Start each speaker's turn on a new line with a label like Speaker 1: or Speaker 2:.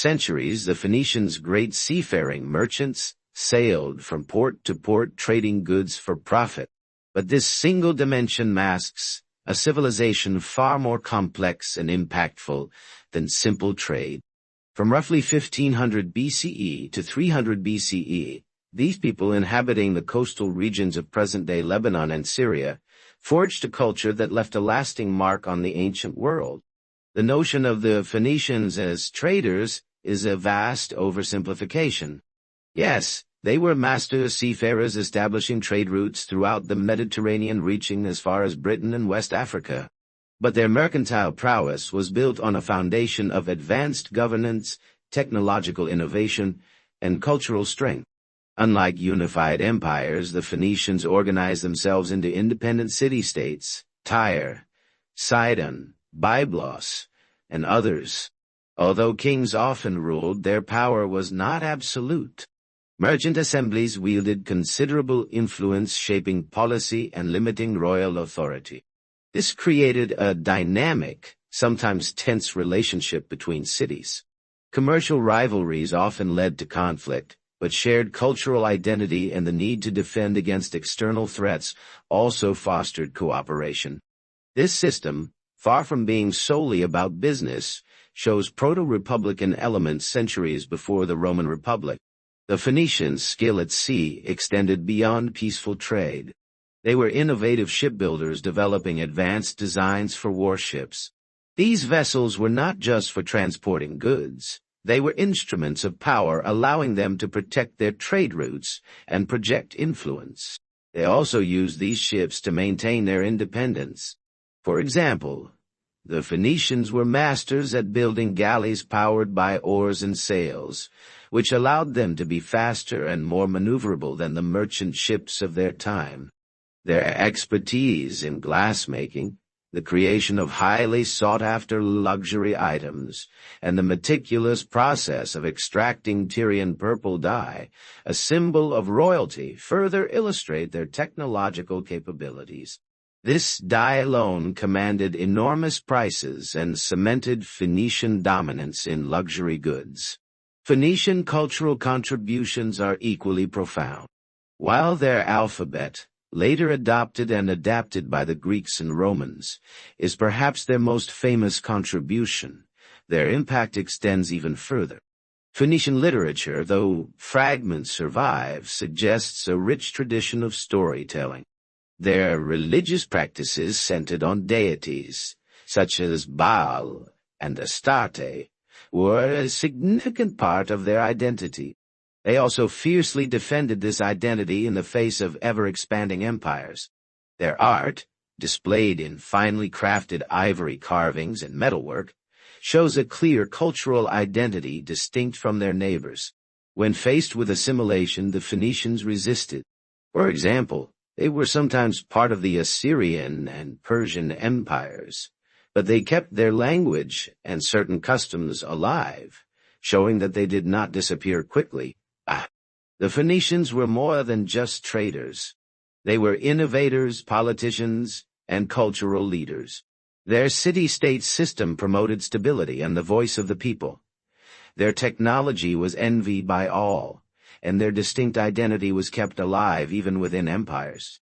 Speaker 1: centuries, the Phoenicians, great seafaring merchants, sailed from port to port trading goods for profit. But this single dimension masks a civilization far more complex and impactful than simple trade. From roughly 1500 BCE to 300 BCE, these people inhabiting the coastal regions of present-day Lebanon and Syria forged a culture that left a lasting mark on the ancient world. The notion of the Phoenicians as traders is a vast oversimplification. Yes, they were master seafarers establishing trade routes throughout the Mediterranean, reaching as far as Britain and West Africa. But their mercantile prowess was built on a foundation of advanced governance, technological innovation, and cultural strength. Unlike unified empires, the Phoenicians organized themselves into independent city-states, Tyre, Sidon, Byblos, and others. Although kings often ruled, their power was not absolute. Merchant assemblies wielded considerable influence, shaping policy and limiting royal authority. This created a dynamic, sometimes tense relationship between cities. Commercial rivalries often led to conflict, but shared cultural identity and the need to defend against external threats also fostered cooperation. This system, far from being solely about business, shows proto-republican elements centuries before the Roman Republic. The Phoenicians' skill at sea extended beyond peaceful trade. They were innovative shipbuilders developing advanced designs for warships. These vessels were not just for transporting goods. They were instruments of power, allowing them to protect their trade routes and project influence. They also used these ships to maintain their independence. For example, the Phoenicians were masters at building galleys powered by oars and sails, which allowed them to be faster and more maneuverable than the merchant ships of their time. Their expertise in glassmaking, the creation of highly sought-after luxury items, and the meticulous process of extracting Tyrian purple dye, a symbol of royalty, further illustrate their technological capabilities. This dye alone commanded enormous prices and cemented Phoenician dominance in luxury goods. Phoenician cultural contributions are equally profound. While their alphabet, later adopted and adapted by the Greeks and Romans, is perhaps their most famous contribution, their impact extends even further. Phoenician literature, though fragments survive, suggests a rich tradition of storytelling. Their religious practices centered on deities, such as Baal and Astarte, were a significant part of their identity. They also fiercely defended this identity in the face of ever-expanding empires. Their art, displayed in finely crafted ivory carvings and metalwork, shows a clear cultural identity distinct from their neighbors. When faced with assimilation, the Phoenicians resisted. For example, they were sometimes part of the Assyrian and Persian empires, but they kept their language and certain customs alive, showing that they did not disappear quickly. The Phoenicians were more than just traders. They were innovators, politicians, and cultural leaders. Their city-state system promoted stability and the voice of the people. Their technology was envied by all, and their distinct identity was kept alive even within empires.